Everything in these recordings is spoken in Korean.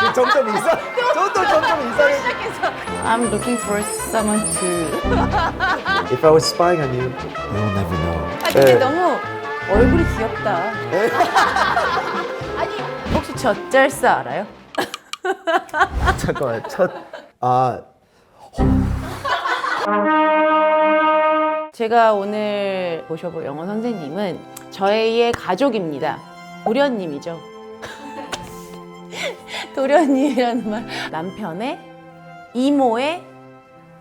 그 점점 이상해. I'm looking for someone to. If I was spying on you, you'll never know. 아 근데 네. 너무 얼굴이 귀엽다. 아니 혹시 젖잘싸 알아요? 잠깐만 제가 오늘 모셔볼 영어 선생님은 저희의 가족입니다. 도련님이죠. 도련님이라는 말 남편의 이모의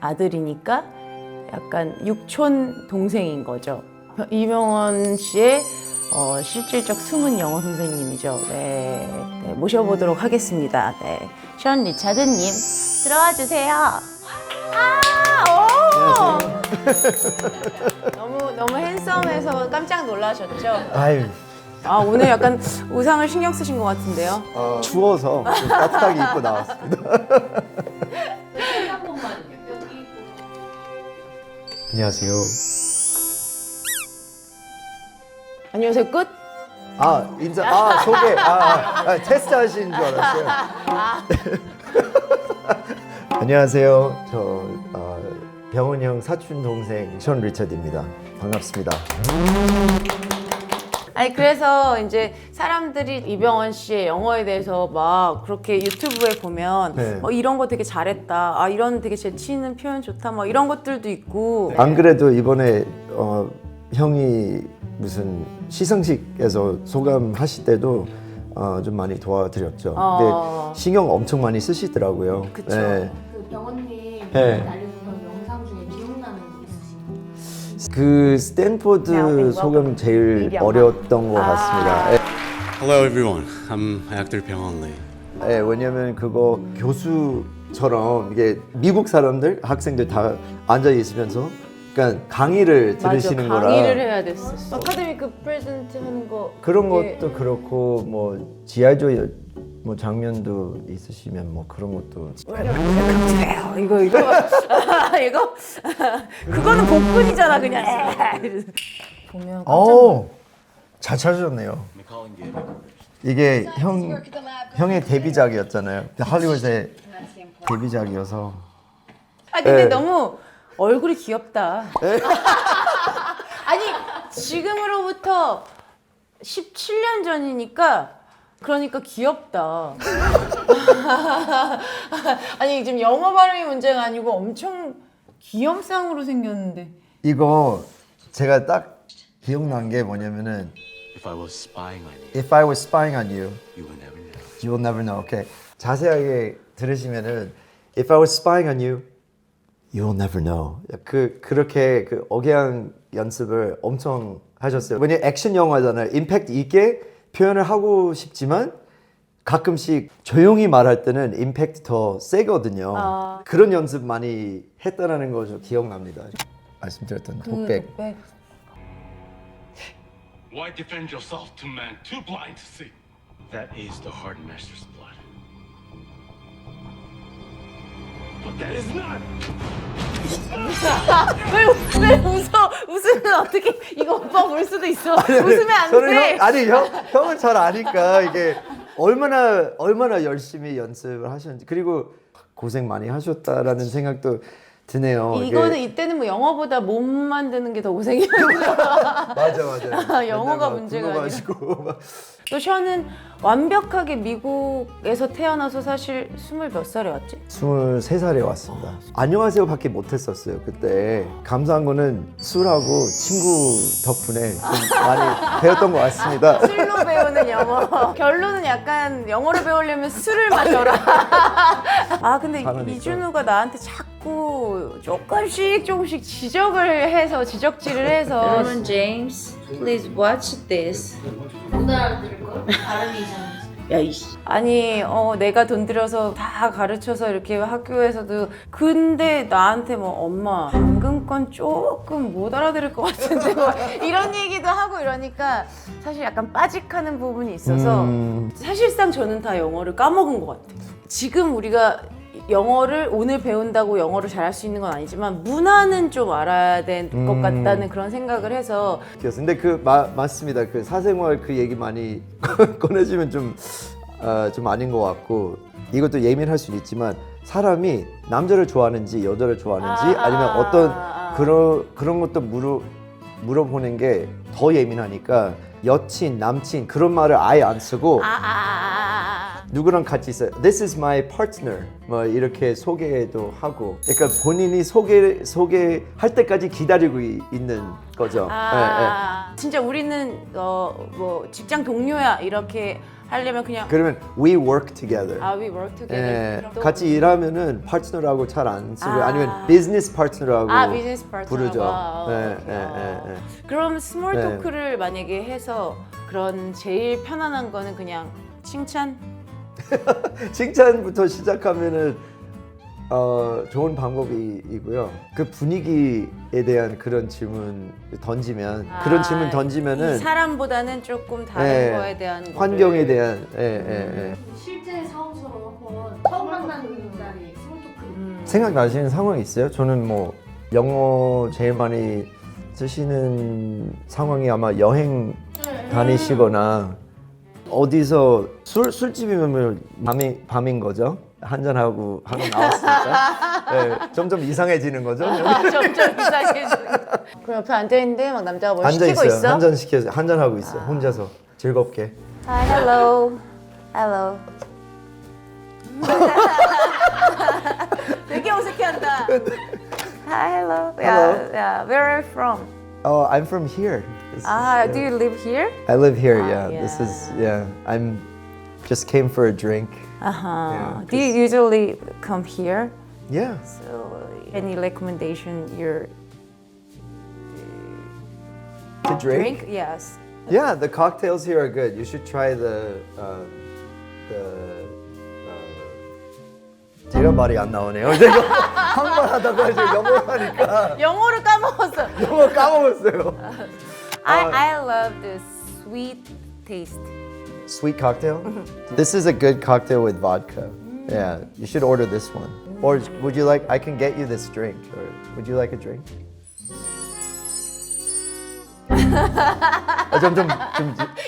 아들이니까 약간 육촌 동생인 거죠. 이병헌 씨의 실질적 숨은 영어 선생님이죠. 네, 모셔보도록 하겠습니다. 네, 션 리차드님 들어와 주세요. 너무 핸섬해서 깜짝 놀라셨죠? 아유 오늘 약간 의상을 신경 쓰신 것 같은데요. 추워서 좀 따뜻하게 입고 나왔습니다. 안녕하세요. 안녕하세요. 끝. 소개. 테스트 하신 줄 알았어요. 안녕하세요. 저 병원 형 사촌 동생 션 리처드입니다. 반갑습니다. 아니 그래서 이제 사람들이 이병헌 씨의 영어에 대해서 막 그렇게 유튜브에 보면 네. 이런 거 되게 잘했다. 이런 되게 재치 있는 표현 좋다. 뭐 이런 것들도 있고. 안 그래도 이번에 형이 무슨 시상식에서 소감하실 때도 좀 많이 도와드렸죠. 근데 신경 엄청 많이 쓰시더라고요. 그쵸. 네. 그 병원님 네. 날려주던 영상 중에 기억나는 거 있으신가요? 그 스탠포드 소감 제일 어려웠던 것 같습니다. 네. Hello everyone, I'm actor Byung-hun Lee. 네, 왜냐면 그거 교수처럼 이게 미국 사람들 학생들 다 앉아 있으면서 그러니까 강의를 들으시는 맞아, 거라 강의를 해야 됐었어. 아카데미 그 프레젠트 하는 거 그런 그게- 것도 그렇고 뭐 지하조 뭐 장면도 있으시면 뭐 그런 것도 이거 이거 그거는 복근이잖아 그냥. 보면 잘 찾으셨네요. 이게 형의 데뷔작이었잖아요. 할리우드의 데뷔작이어서 근데 네. 너무 얼굴이 귀엽다. 아니 지금으로부터 17년 전이니까 그러니까 귀엽다. 아니 지금 영어 발음이 문제가 아니고 엄청 귀염상으로 생겼는데. 이거 제가 딱 기억난 게 뭐냐면은 If I was spying on you, If I was spying on you, you would never know. you will never know. 오케이. 자세하게 들으시면은 If I was spying on you, you will never know. 그렇게 그 억양 연습을 엄청 하셨어요. 왜냐 액션 영화잖아요. 임팩트 있게 표현을 하고 싶지만 가끔씩 조용히 말할 때는 임팩트 더 세거든요. 그런 연습 많이 했다라는 거 저 기억납니다. 말씀드렸던 독백. Why defend yourself to men too blind to see? That is the hard master's blood. But that is not! 왜 웃어? 웃으면 어떻게 이거 오빠 볼 수도 있어. 웃으면 안 돼. 형은 잘 아니까 이게 얼마나 열심히 연습을 하셨는지 그리고 고생 많이 하셨다라는 생각도 드네요. 이거는 이게 이때는 뭐 영어보다 몸 만드는 게 더 고생이야. 맞아. 영어가 맨날 막 문제가 굶어가지고 막. 또 션은 완벽하게 미국에서 태어나서 사실 20몇 살에 왔지? 23살에 왔습니다. 안녕하세요 밖에 못했었어요 그때. 감사한 거는 술하고 친구 덕분에 좀 많이 배웠던 것 같습니다. 술로 배우는 영어. 결론은 약간 영어를 배우려면 술을 마셔라. 근데 가만히 이준우가 나한테 자꾸 조금씩 지적질을 해서 Aaron James, please watch this. 못 알아들을 걸? 발음이 이상해서. 야, 이씨. 아니 내가 돈 들여서 다 가르쳐서 이렇게 학교에서도 근데 나한테 뭐 엄마 방금 건 조금 못 알아들을 것 같은데 뭐 이런 얘기도 하고 이러니까 사실 약간 빠직하는 부분이 있어서 사실상 저는 다 영어를 까먹은 것 같아요. 지금 우리가 영어를 오늘 배운다고 영어를 잘할 수 있는 건 아니지만 문화는 좀 알아야 될 것 같다는 그런 생각을 해서 근데 맞습니다. 그 사생활 그 얘기 많이 꺼내주면 좀 아닌 것 같고 이것도 예민할 수 있지만 사람이 남자를 좋아하는지 여자를 좋아하는지 아니면 어떤 그런 것도 물어보는 게 더 예민하니까 여친, 남친 그런 말을 아예 안 쓰고 누구랑 같이 있어요. This is my partner. 뭐 이렇게 소개도 하고. 그러니까 본인이 소개할 때까지 기다리고 있는 거죠. 진짜 우리는 뭐 직장 동료야 이렇게 하려면 그냥 그러면 we work together. we work together. 또 같이 일하면은 파트너라고 잘 안 쓰고 아니면 비즈니스 파트너라고 비즈니스 파트너. 부르죠. 그럼 스몰 네. 토크를 만약에 해서 그런 제일 편안한 거는 그냥 칭찬? 칭찬부터 시작하면은 좋은 방법이고요. 그 분위기에 대한 그런 질문 던지면 그런 질문 이 던지면은 사람보다는 조금 다른 예, 거에 대한 환경에 거를. 대한 실제 상황처럼 한번 처음 만나는 날에 스몰토크 생각나시는 상황이 있어요? 저는 뭐 영어 제일 많이 쓰시는 상황이 아마 여행 다니시거나 어디서 술집이면 밤인 거죠. 한잔하고 하고 나왔으니까 네, 점점 이상해지는 거죠. 점점 이상해지는 그럼 옆에 앉아있는데 막 남자가 뭘 앉아 시키고 있어요. 있어? 한잔 하고 있어요. 혼자서 즐겁게. Hi, hello. Hello. 되게 어색해한다. Hi, hello. Yeah. Where are you from? Oh, I'm from here. Do you live here? I live here. Ah, Yeah. This is I'm just came for a drink. Yeah, Do you usually come here? Yeah. So, any recommendation? Your To drink? Yes. Yeah, the cocktails here are good. You should try 제가 말이 안 나오네요. 제가 한번 하다가 이제 영어로 하니까 영어를 까먹었어. 영어 까먹었어요. I love the sweet taste. Sweet cocktail? This is a good cocktail with vodka. Yeah, you should order this one. Or would you like, I can get you this drink. Or would you like a drink? 점점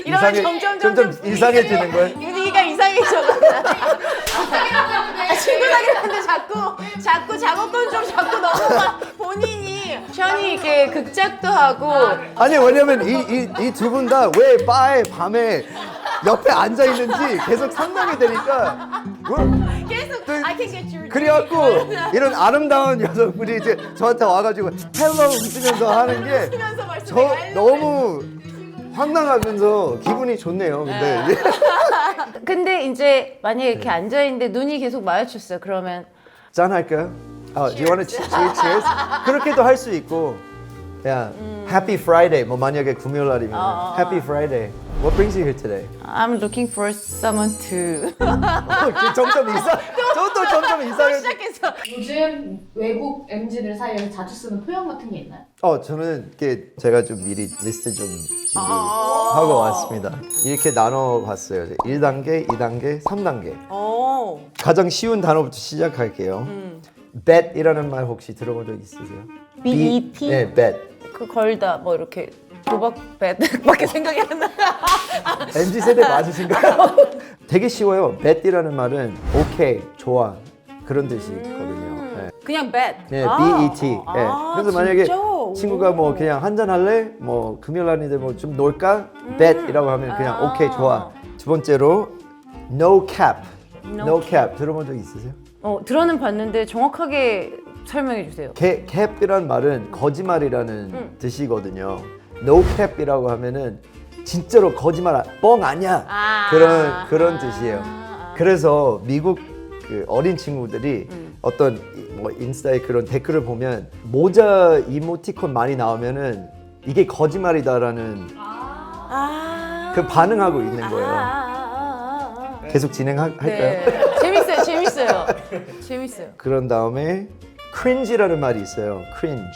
이러면 점점 이상해지는 거예요. 분위기가 이상해져간다. 친구 사귀는데 자꾸 작업건조로 자꾸 넘어가. 본인이 션이 이렇게 극작도 하고 아니 왜냐면 이 두 분 다 왜 바에 밤에 옆에 앉아 있는지 계속 상상이 되니까 계속 I can get your 그래갖고 이런 아름다운 여성분이 이제 저한테 와가지고 헬로 웃으면서 하는 게 저 너무 황당하면서 기분이 좋네요. 근데 이제 만약에 이렇게 앉아있는데 눈이 계속 마주쳤어. 그러면 짠 할까요? Do you want to cheers? 그렇게도 할 수 있고 Yeah, Happy Friday. 뭐 만약에 금요일 날이면 Happy Friday. What brings you here today? I'm looking for someone to 점점 이상해. 시작해서 요즘 외국 MZ들 사이에서 자주 쓰는 표현 같은 게 있나요? 저는 이렇게 제가 좀 미리 리스트 좀 준비하고 왔습니다. 이렇게 나눠봤어요. 1단계, 2단계, 3단계. 오. 가장 쉬운 단어부터 시작할게요. bet이라는 말 혹시 들어본 적 있으세요? B-E-T? 네, bet. 그 걸다 뭐 이렇게 도박 배밖에 생각이 안 나. MZ 세대 맞으신가요? 되게 쉬워요. bet이라는 말은 오케이, 좋아 그런 뜻이거든요. 네. 그냥 bet. 네, B-E-T. 네. 그래서 만약에 진짜? 친구가 뭐 그냥 한잔 할래? 뭐 금요일 날인데 뭐 좀 놀까? bet이라고 하면 그냥 오케이, 좋아. 두 번째로 no cap. No cap 들어본 적 있으세요? 들어는 봤는데 정확하게 설명해 주세요. cap이란 말은 거짓말이라는 뜻이거든요. no cap이라고 하면은 진짜로 거짓말 뻥 아니야 그런 뜻이에요. 그래서 미국 그 어린 친구들이 어떤 뭐 인스타에 그런 댓글을 보면 모자 이모티콘 많이 나오면은 이게 거짓말이다라는 그 반응하고 있는 거예요. 계속 진행할까요? 네. 재밌어요. 그런 다음에 cringe라는 말이 있어요. cringe.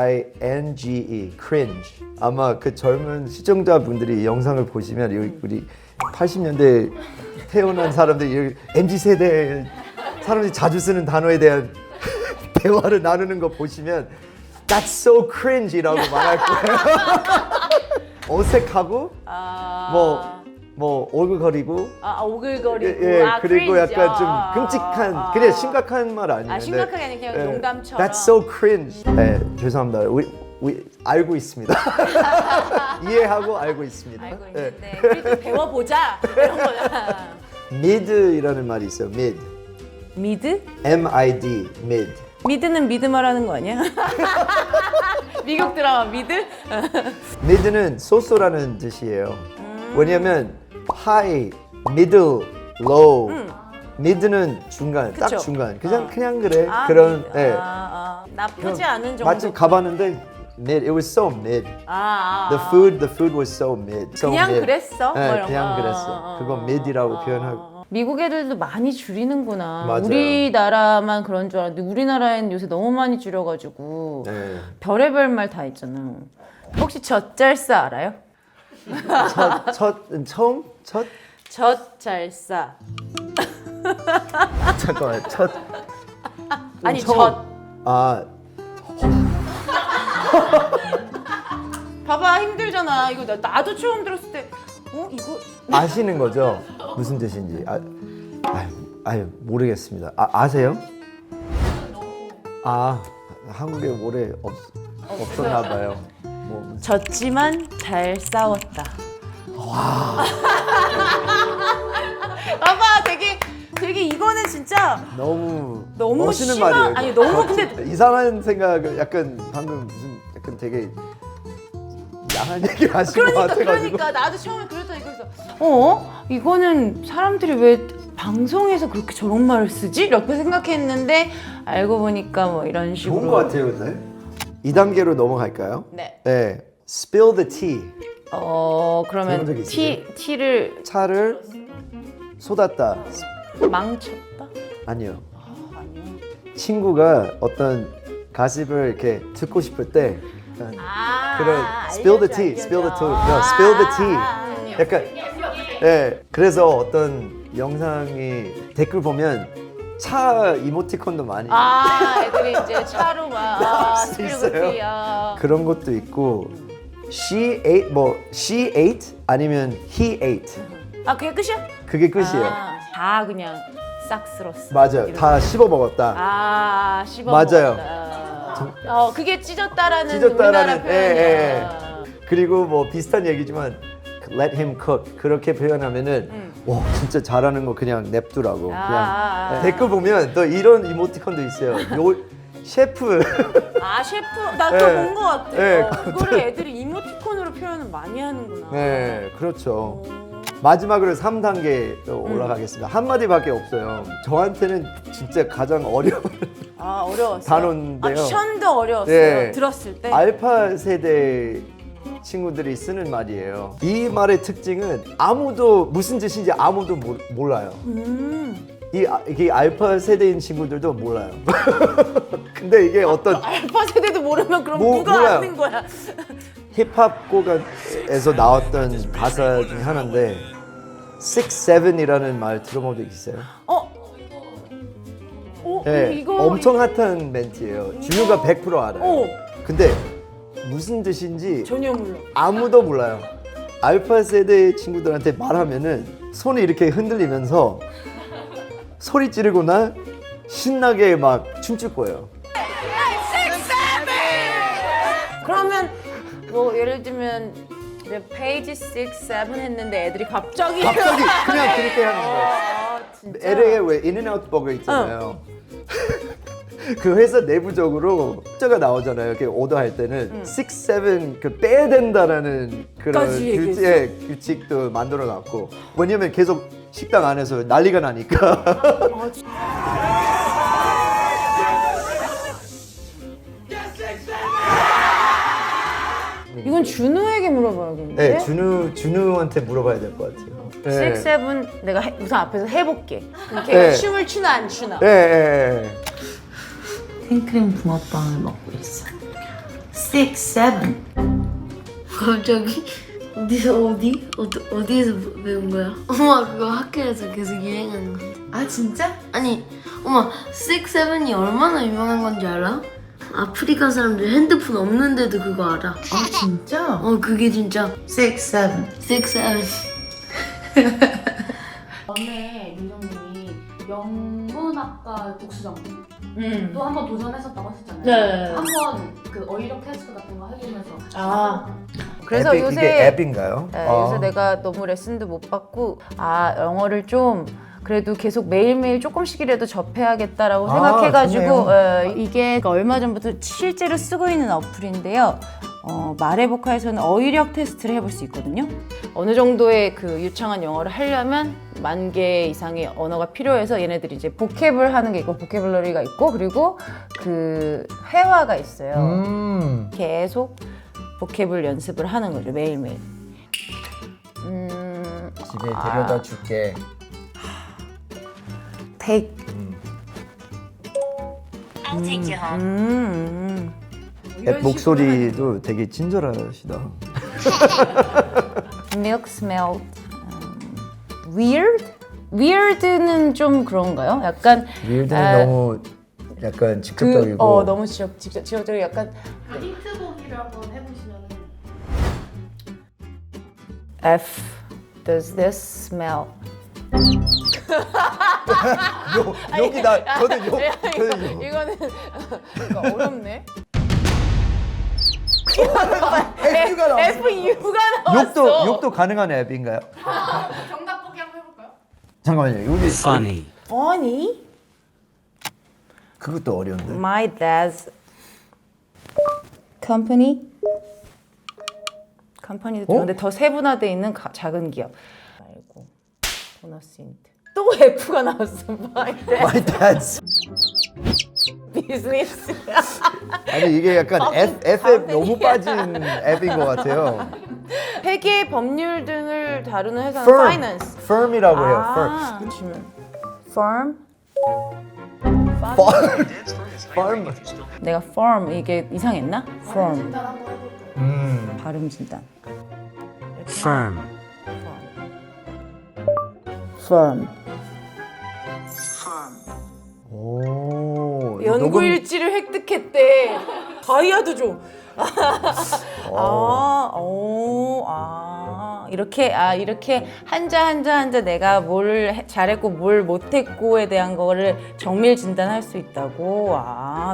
C-R-I-N-G-E. cringe. 아마 그 젊은 시청자분들이 영상을 보시면 우리 80년대 태어난 사람들이 MZ 세대 사람들이 자주 쓰는 단어에 대한 대화를 나누는 거 보시면 That's so cringe이라고 말할 거예요. 어색하고 뭐 뭐 오글거리고 오글거리고. 예, 아, 그리고 cringe. 약간 좀 끔찍한 그냥 심각한 말 아니에요. 심각하게 아니라 그냥 예, 농담처럼. That's so cringe. 네, 죄송합니다. We 알고 있습니다. 이해하고 알고 있습니다. 알고 예. 있는데 우리 좀 배워보자 이런 거야. mid이라는 말이 있어요. mid. 미드? M-I-D. mid. 미드는 미드 말하는 거 아니야? 미국 드라마 미드? mid는 소소라는 뜻이에요. 왜냐면 high, middle, low. mid는 중간, 딱 그쵸? 중간. 그냥 그래. 아, 그런 미드. 예. 나쁘지 않은 정도. 맛집 가봤는데 mid. It was so mid. The food was so mid. So 그냥 mid. 그랬어? 뭐 네, 이런 그냥 거. 그랬어. 그건 mid이라고 표현하고. 미국 애들도 많이 줄이는구나. 맞아요. 우리나라만 그런 줄 알았는데 우리나라엔 요새 너무 많이 줄여가지고 네. 별의별 말 다 있잖아. 혹시 젖잘싸 알아요? 처음? 젖잘싸. 잠깐만. 아니 처음. 젖. 아, 봐봐 힘들잖아. 이거 나도 처음 들었을 때 이거 아시는 거죠? 무슨 뜻인지. 모르겠습니다. 아세요? 한국에 오래 없었나 봐요. 뭐 졌지만 잘 싸웠다. 와. 봐봐 되게 이거는 진짜 너무 심한- 멋있는 말이에요. 아니, 너무 근데- 이상한 생각 약간 방금 무슨 약간 되게 야한 얘기를 하신 것 같아가지고. 그러니까 나도 처음에 그랬더니 그래서 이거는 사람들이 왜 방송에서 그렇게 저런 말을 쓰지? 이렇게 생각했는데 알고 보니까 뭐 이런 식으로. 좋은 것 같아요, 근데. 2단계로 넘어갈까요? 네. 네. Spill the tea. 그러면 들어본 적 있으세요? 티를 차를 쏟았다. 망쳤다? 아니요. 아니요. 친구가 어떤 가십을 이렇게 듣고 싶을 때 약간 그런 알려줘, spill the tea, 알려줘. spill the tea, spill the tea. 약간 그래서 어떤 영상이 댓글 보면 차 이모티콘도 많이 애들이 이제 차로 막 수 있어요. 스피드 그런 것도 있고 she ate 아니면 he ate 그게 끝이야? 그게 끝이에요. 다 그냥 싹 쓸었어. 맞아요. 이런 다 씹어 먹었다. 씹어 맞아요. 먹었다. 그게 찢었다라는 찢었다라는, 우리나라 표현이야. 그리고 뭐 비슷한 얘기지만 let him cook 그렇게 표현하면은 와 진짜 잘하는 거 그냥 냅두라고 그냥 댓글 보면 또 이런 이모티콘도 있어요. 셰프 셰프 나 또 네. 본 거 같아. 네. 그거를 애들이 이모티콘으로 표현을 많이 하는구나. 네 그렇죠. 마지막으로 3단계 올라가겠습니다. 한마디밖에 없어요. 저한테는 진짜 가장 어려운 어려웠어요. 단어인데요. 션도 어려웠어요. 네. 들었을 때. 알파 세대 친구들이 쓰는 말이에요. 이 말의 특징은 아무도 무슨 뜻인지 아무도 몰라요. 이게 알파 세대인 친구들도 몰라요. 근데 이게 어떤 알파 세대도 모르면 그럼 누가 몰라요. 아는 거야? 힙합 곡에서 나왔던 가사 중에 하나인데 6, 7이라는 말 들어본 적 있어요? 네, 이거 엄청 핫한 멘트예요. 준우가 100% 알아요. 근데 무슨 뜻인지 전혀 몰라. 아무도 몰라요. 알파 세대 친구들한테 말하면은 손이 이렇게 흔들리면서 소리 지르거나 신나게 막 춤출 거예요. 그러면 뭐 예를 들면 페이지 6, 7 했는데 애들이 갑자기 그냥 그렇게 하는 거예요. 진짜? LA에 왜 인앤아웃 버거 있잖아요. 그 회사 내부적으로 숫자가 나오잖아요. 이렇게 오더할 때는 6, 7 그 빼야 된다라는 그런 까지 얘기했어? 규칙도 만들어 놨고 왜냐면 계속 식당 안에서 난리가 나니까. 이건 준우에게 물어봐야겠는데? 네, 준우한테 물어봐야 될 것 같아요. 6, 7 내가 우선 앞에서 해볼게. 이렇게 네. 춤을 추나 안 추나? 네. 생크림 붕어빵을 먹고 있어. 6, 7. 갑자기 어디에서 배운 거야? 엄마 그거 학교에서 계속 유행하는 건데. 아 진짜? 아니 엄마 6, 7이 얼마나 유명한 건지 알아? 아프리카 사람들 핸드폰 없는데도 그거 알아. 아 진짜? 그게 진짜 6, 7. 6, 7. 전에 민정님이 영문학과 독수정 또 한번 도전했었다고 하셨잖아요. 네. 한번 그 어휘력 테스트 같은 거 해보면서 같이 그래서 이게 요새 앱인가요? 네, 요새 내가 너무 레슨도 못 받고 영어를 좀 그래도 계속 매일매일 조금씩이라도 접해야겠다라고 생각해가지고 이게 얼마 전부터 실제로 쓰고 있는 어플인데요. 말해보카에서는 어휘력 테스트를 해볼 수 있거든요. 어느 정도의 그 유창한 영어를 하려면 10,000개 이상의 언어가 필요해서 얘네들이 이제 보캡을 하는 게 있고 보캐블러리가 있고 그리고 그 회화가 있어요. 계속 보캡을 연습을 하는 거죠 매일매일. 집에 데려다 줄게. take. I'll take you home. 앱 목소리도 되게 친절하시다. Milk smelled weird? weird는 좀 그런가요? 약간 윌드는 너무 약간 직접적이고. 너무 직접적이고 약간 힌트 보기를 한번 해보시면은 F does this smell? 욕이다. 저는 욕. 이거는 이거 어렵네. F가 나왔어. FU가 나왔어. 욕도 가능한 앱인가요? 정답 보기 한번 해볼까요? 잠깐만요. 여기 Funny. Funny? 그것도 어려운데. My dad's company? 컴퍼니도 그런데 더 세분화되어 있는 작은 기업. 알고 보너스 힌트. 또 F가 나왔어. My dad My dad's. business. 아니 이게 약간 FF 너무 빠진 앱인 것 같아요. 회계, 법률 등을 다루는 회사는 Firm. finance. Firm이라고 해요. Firm. firm? Firm. 내가 firm 이게 이상했나? firm. 진단 한번 해볼까요? 발음 진단. Firm. firm. 오. 연구일지를 획득했대. 다이아도 줘. 이렇게 한자 내가 뭘 잘했고 뭘 못했고에 대한 거를 정밀 진단할 수 있다고.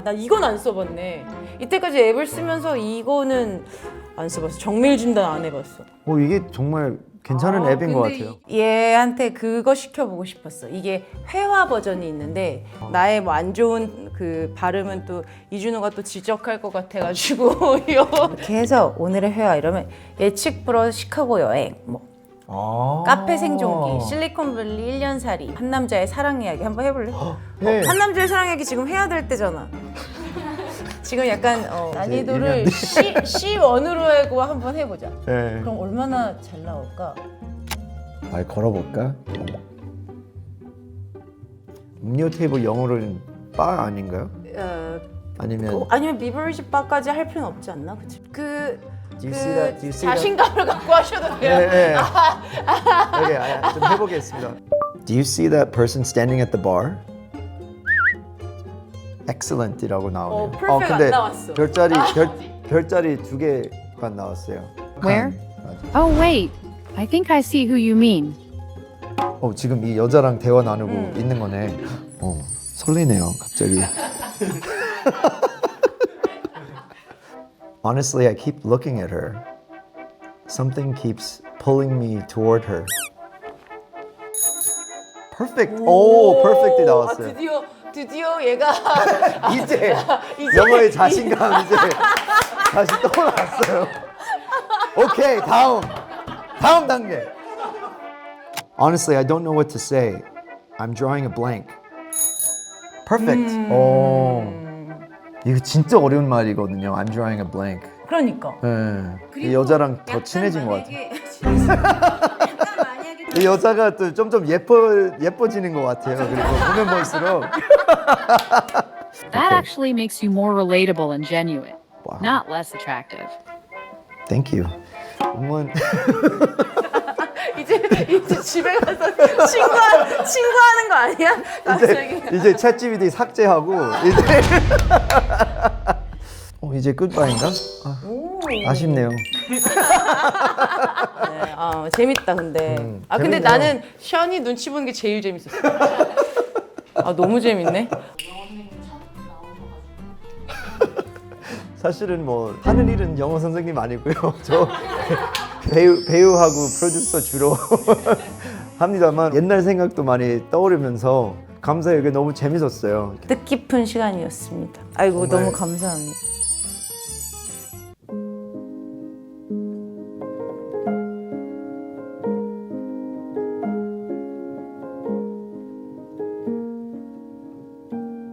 나 이건 안 써봤네. 이때까지 앱을 쓰면서 이거는 안 써봤어. 정밀 진단 안 해봤어. 이게 정말 괜찮은 앱인 것 같아요. 얘한테 그거 시켜보고 싶었어. 이게 회화 버전이 있는데 나의 뭐 안 좋은 그 발음은 또 이준호가 또 지적할 것 같아가지고 이렇게 해서 오늘의 회화 이러면 예측 불허 시카고 여행 뭐 카페 생존기 실리콘밸리 1년 살이 한 남자의 사랑 이야기 한번 해볼래? 네. 한 남자의 사랑 이야기 지금 해야 될 때잖아. 지금 약간 난이도를 C1으로 하고 한번 해보자. 네. 그럼 얼마나 잘 나올까? 말 걸어볼까? 음료 테이블 영어로는 바 아닌가요? 아니면 비버리지 바까지 할 필요는 없지 않나? 그치? Do you see that? Do you see that? 자신감을 갖고 하셔도 돼요. 네. 오케이, 좀 해보겠습니다. Do you see that person standing at the bar? Excellent이라고 나오네요. perfect 안 나왔어. 별자리 2개가 나왔어요. Where? 맞아. Oh, wait. I think I see who you mean. 지금 이 여자랑 대화 나누고 있는 거네. 설레네요, 갑자기. Honestly, I keep looking at her. Something keeps pulling me toward her. Perfect. 오, perfect이 나왔어요. 드디어 얘가 이제 영어의 자신감 이제 다시 떠났어요. 오케이, 다음 단계. Honestly, I don't know what to say. I'm drawing a blank. Perfect. 이거 진짜 어려운 말이거든요. I'm drawing a blank. 그러니까. 이 여자랑 더 친해진 것 같아요. 이 여자가 또 점점 예뻐지는 것 같아요. 그리고 보면 볼수록. That actually makes you more relatable and genuine, Wow. not less attractive. Thank you. 응원. 이제 집에 가서 친구하는 거 아니야? 갑자기. 이제 챗GPT 삭제하고 이제 이제 끝바인가? 아쉽네요. 네, 재밌다 근데. 근데 재밌네요. 나는 션이 눈치 보는 게 제일 재밌었어. 너무 재밌네. 사실은 뭐 하는 일은 영어 선생님 아니고요. 저 배우하고 프로듀서 주로 합니다만 옛날 생각도 많이 떠오르면서 감사해요. 이게 너무 재밌었어요. 뜻깊은 시간이었습니다. 아이고 정말. 너무 감사합니다.